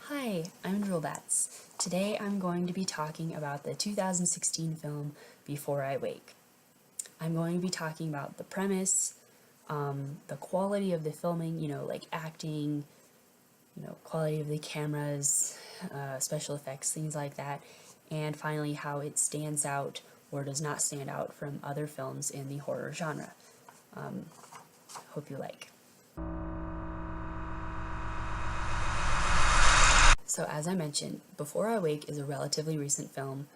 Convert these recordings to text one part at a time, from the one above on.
Hi, I'm Droolbatz. Today I'm going to be talking about the 2016 film Before I Wake. I'm going to be talking about the premise, the quality of the filming, like acting, quality of the cameras, special effects, things like that, and finally how it stands out or does not stand out from other films in the horror genre. Hope you like. So as I mentioned, Before I Wake is a relatively recent film,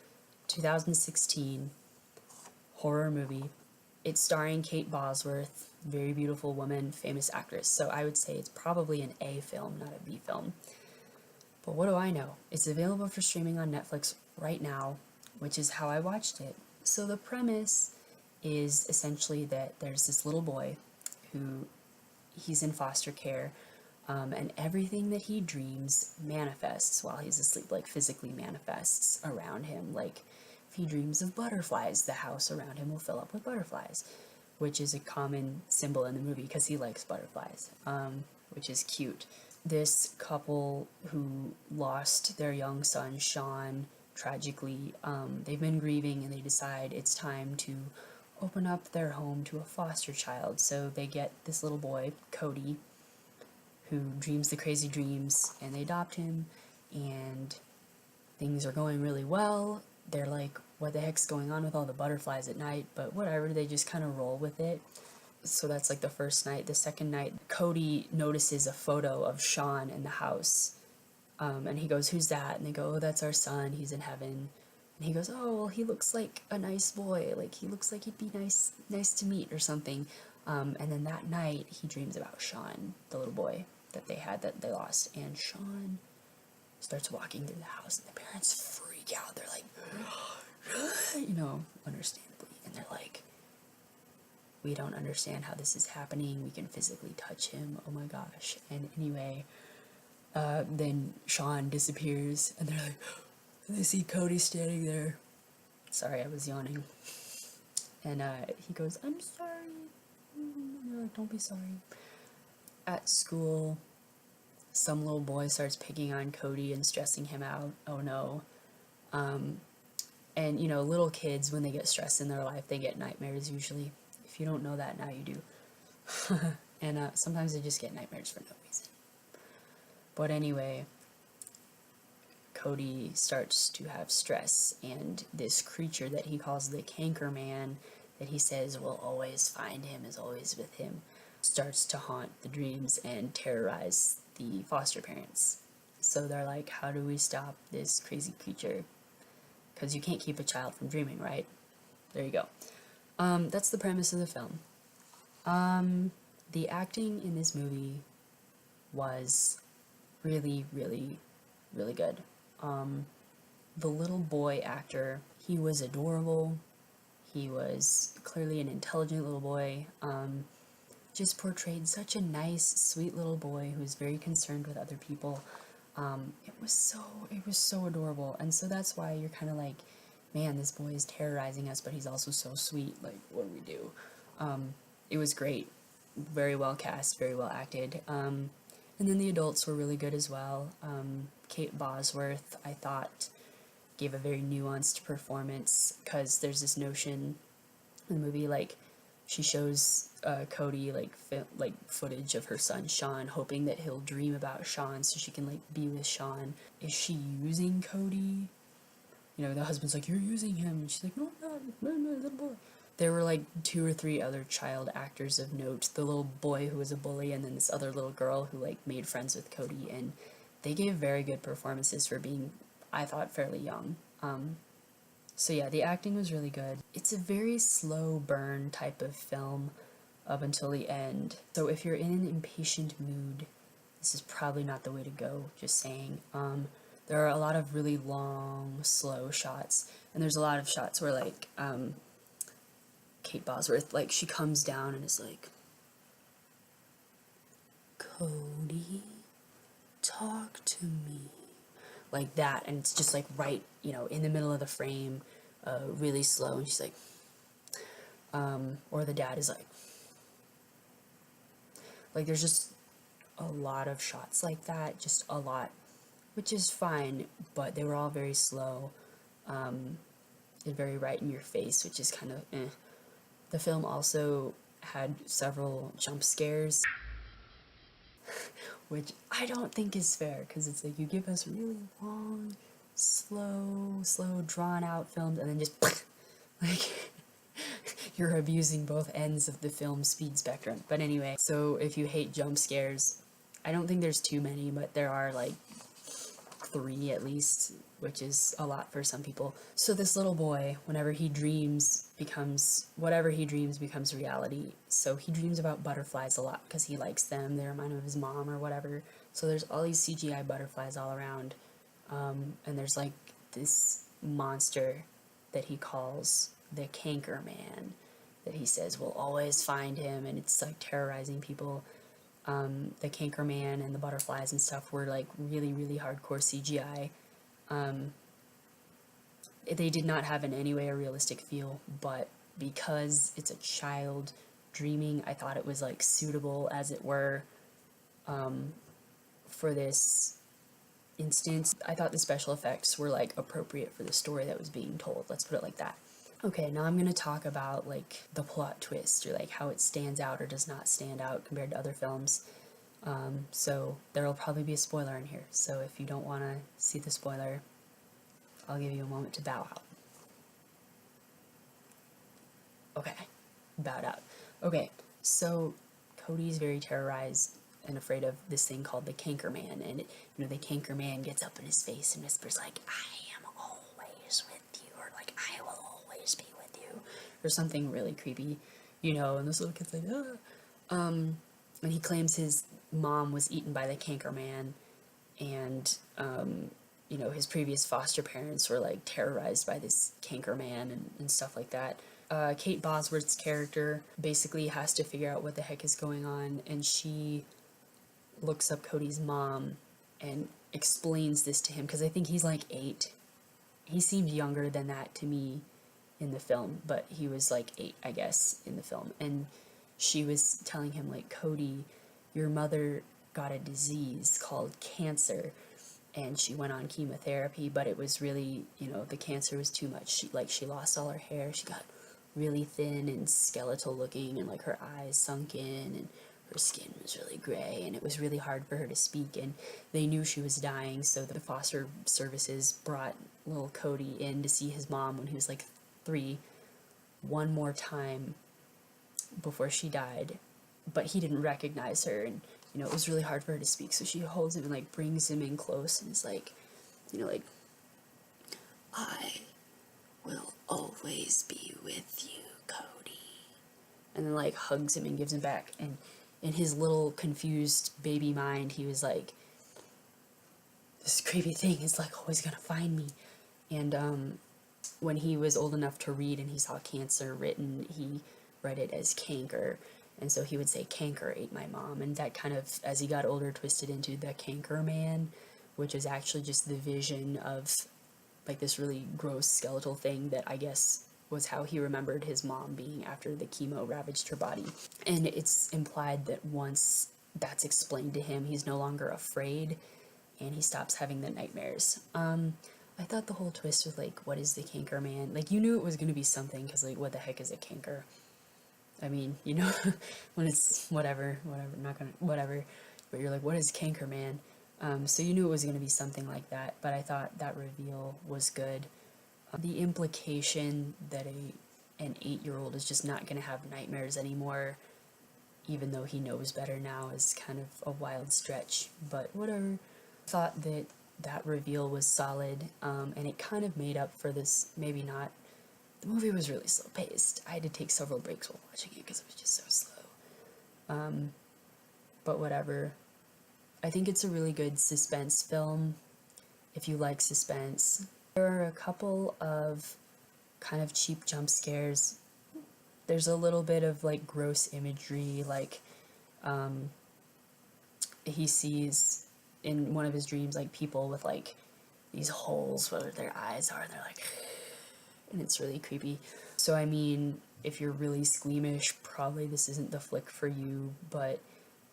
2016 horror movie. It's starring Kate Bosworth, very beautiful woman, famous actress. So I would say it's probably an A film, not a B film. But what do I know? It's available for streaming on Netflix right now, which is how I watched it. So the premise is essentially that there's this little boy who he's in foster care, and everything that he dreams manifests while he's asleep, like physically manifests around him. Like if he dreams of butterflies, the house around him will fill up with butterflies, which is a common symbol in the movie because he likes butterflies, which is cute. This couple who lost their young son, Sean, tragically, they've been grieving and they decide it's time to open up their home to a foster child. So they get this little boy, Cody, who dreams the crazy dreams, and they adopt him, and things are going really well. They're like, what the heck's going on with all the butterflies at night? But whatever, they just kind of roll with it. So that's like the first night. The second night, Cody notices a photo of Sean in the house, and he goes, who's that? And they go, oh, that's our son, he's in heaven. And he goes, oh, well, he looks like a nice boy, like he looks like he'd be nice to meet or something. And then that night he dreams about Sean, the little boy that they lost, and Sean starts walking through the house, and the parents freak out. They're like, understandably, and they're like, we don't understand how this is happening. We can physically touch him. Oh my gosh. And anyway, then Sean disappears, and they're like, and they see Cody standing there. Sorry, I was yawning. And he goes, I'm sorry. And they're like, don't be sorry. At school, some little boy starts picking on Cody and stressing him out. Oh no. And little kids, when they get stressed in their life, they get nightmares usually. If you don't know that, now you do. And sometimes they just get nightmares for no reason. But anyway, Cody starts to have stress, and this creature that he calls the Canker Man, that he says will always find him, is always with him, starts to haunt the dreams and terrorize the foster parents. So they're like, how do we stop this crazy creature? Because you can't keep a child from dreaming, right? There you go. That's the premise of the film. The acting in this movie was really, really, really good. The little boy actor, he was adorable. He was clearly an intelligent little boy. Just portrayed such a nice, sweet little boy who was very concerned with other people. It was so adorable, and so that's why you're kind of like, man, this boy is terrorizing us, but he's also so sweet. Like, what do we do? It was great, very well cast, very well acted. And then the adults were really good as well. Kate Bosworth, I thought, gave a very nuanced performance, because there's this notion in the movie, like, she shows Cody like footage of her son Sean, hoping that he'll dream about Sean so she can like be with Sean. Is she using Cody? The husband's like, you're using him, and she's like, no, I'm not, little boy. There were like 2 or 3 other child actors of note. The little boy who was a bully, and then this other little girl who like made friends with Cody, and they gave very good performances for being, I thought, fairly young. So yeah, the acting was really good. It's a very slow burn type of film up until the end. So if you're in an impatient mood, this is probably not the way to go, just saying. There are a lot of really long, slow shots, and there's a lot of shots where like Kate Bosworth, like, she comes down and is like, Cody, talk to me. Like that, and it's just like right, in the middle of the frame, really slow, and she's like, or the dad is like there's just a lot of shots like that, just a lot which is fine, but they were all very slow, and very right in your face, which is kind of eh. The film also had several jump scares, which I don't think is fair, because it's like you give us really long, slow, drawn out films, and then just like you're abusing both ends of the film speed spectrum. But anyway, so if you hate jump scares, I don't think there's too many, but there are like 3 at least, which is a lot for some people. So this little boy, whenever he dreams, whatever he dreams becomes reality. So he dreams about butterflies a lot because he likes them. They remind him of his mom or whatever. So there's all these CGI butterflies all around. And there's like this monster that he calls the Canker Man, that he says will always find him, and it's like terrorizing people. The Canker Man and the butterflies and stuff were like really hardcore CGI. They did not have in any way a realistic feel, but because it's a child dreaming, I thought it was like suitable, as it were, for this instance. I thought the special effects were like appropriate for the story that was being told. Let's put it like that. Okay, now I'm going to talk about like the plot twist, or like how it stands out or does not stand out compared to other films. So there'll probably be a spoiler in here. So if you don't want to see the spoiler, I'll give you a moment to bow out. Okay, bowed out. Okay, so Cody's very terrorized and afraid of this thing called the Canker Man, and the Canker Man gets up in his face and whispers like, "I am always with you," or like, "I will always be with you," or something really creepy, and this little kid's like, "Ah." And he claims his mom was eaten by the Canker Man, and his previous foster parents were like terrorized by this Canker Man and stuff like that. Kate Bosworth's character basically has to figure out what the heck is going on, and she looks up Cody's mom and explains this to him, because I think he's like 8. He seemed younger than that to me in the film, but he was like 8, I guess, in the film. And she was telling him, like, "Cody, your mother got a disease called cancer, and she went on chemotherapy, but it was really, the cancer was too much. She lost all her hair. She got really thin and skeletal looking, and like her eyes sunk in, and her skin was really gray, and it was really hard for her to speak, and they knew she was dying, so the foster services brought little Cody in to see his mom when he was like 3 one more time before she died, but he didn't recognize her, and it was really hard for her to speak, so she holds him and like brings him in close and is like, like, "I will always be with you, Cody," and then like hugs him and gives him back. And in his little confused baby mind, he was like, "This creepy thing is like always gonna find me." And when he was old enough to read and he saw cancer written, he read it as canker, and so he would say, "Canker ate my mom," and that kind of, as he got older, twisted into the Canker Man, which is actually just the vision of like this really gross skeletal thing that I guess was how he remembered his mom being after the chemo ravaged her body. And it's implied that once that's explained to him, he's no longer afraid, and he stops having the nightmares. I thought the whole twist with like, what is the Canker Man? Like, you knew it was going to be something, because like, what the heck is a canker? I mean, when it's whatever, but you're like, what is Canker Man? So you knew it was going to be something like that, but I thought that reveal was good. The implication that an 8-year-old is just not going to have nightmares anymore, even though he knows better now, is kind of a wild stretch, but whatever. Thought that reveal was solid, and it kind of made up for this, maybe not. The movie was really slow paced. I had to take several breaks while watching it because it was just so slow. But whatever. I think it's a really good suspense film, if you like suspense. There are a couple of kind of cheap jump scares. There's a little bit of like gross imagery, like he sees in one of his dreams like people with like these holes where their eyes are, and they're like, and it's really creepy. So I mean, if you're really squeamish, probably this isn't the flick for you, but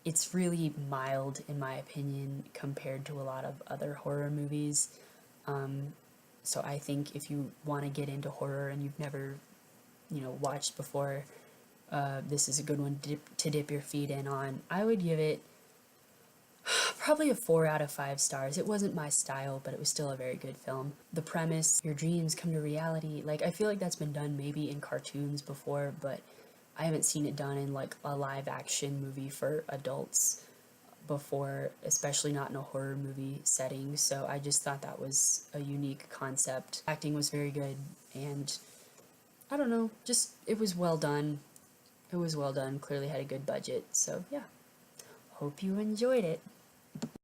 it's really mild in my opinion compared to a lot of other horror movies. So I think if you want to get into horror and you've never, watched before, this is a good one to dip your feet in on. I would give it probably a 4 out of 5 stars. It wasn't my style, but it was still a very good film. The premise, your dreams come to reality, like I feel like that's been done maybe in cartoons before, but I haven't seen it done in like a live action movie for adults before, especially not in a horror movie setting. So I just thought that was a unique concept. Acting was very good, and I don't know, just it was well done. It was well done, clearly had a good budget. So yeah, hope you enjoyed it.